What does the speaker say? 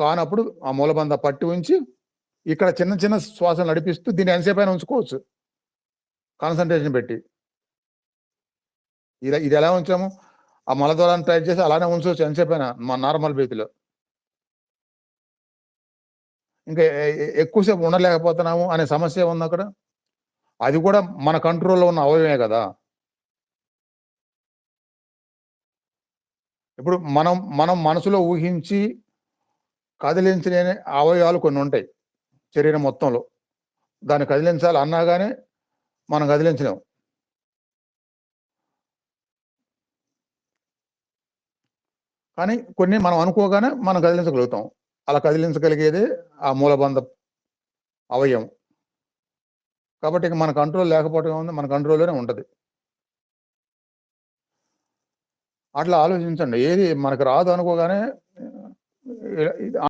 కానప్పుడు ఆ మూలబంధ పట్టి ఉంచి ఇక్కడ చిన్న చిన్న శ్వాసలు నడిపిస్తూ దీన్ని ఎంతసేపైనా ఉంచుకోవచ్చు కాన్సంట్రేషన్ పెట్టి. ఇది ఎలా ఉంచాము, ఆ మలద్వారాన్ని టైట్ చేసి అలానే ఉంచవచ్చు ఎంతసేపైనా మన నార్మల్ బ్రీత్‌లో. ఇంకా ఎక్కువసేపు ఉండలేకపోతున్నాము అనే సమస్య ఉందక్కడ. అది కూడా మన కంట్రోల్‌లో ఉన్న అవయవమే కదా! ఇప్పుడు మనం మనసులో ఊహించి కదిలించలేని అవయవాలు కొన్నుంటాయి శరీరం మొత్తంలో. దాన్ని కదిలించాలి అన్నా గాని మనం కదిలించలేం. కానీ కొన్ని మనం అనుకోగానే మనం కదిలించగలుగుతాం. అలా కదిలించగలిగేదే ఆ మూలబంధ అవయవం. కాబట్టి ఇక మన కంట్రోల్ లేకపోవటం ఏముంది, మన కంట్రోల్‌లోనే ఉంటది. అట్లా ఆలోచించండి. ఏది మనకు రాదు అనుకోగానే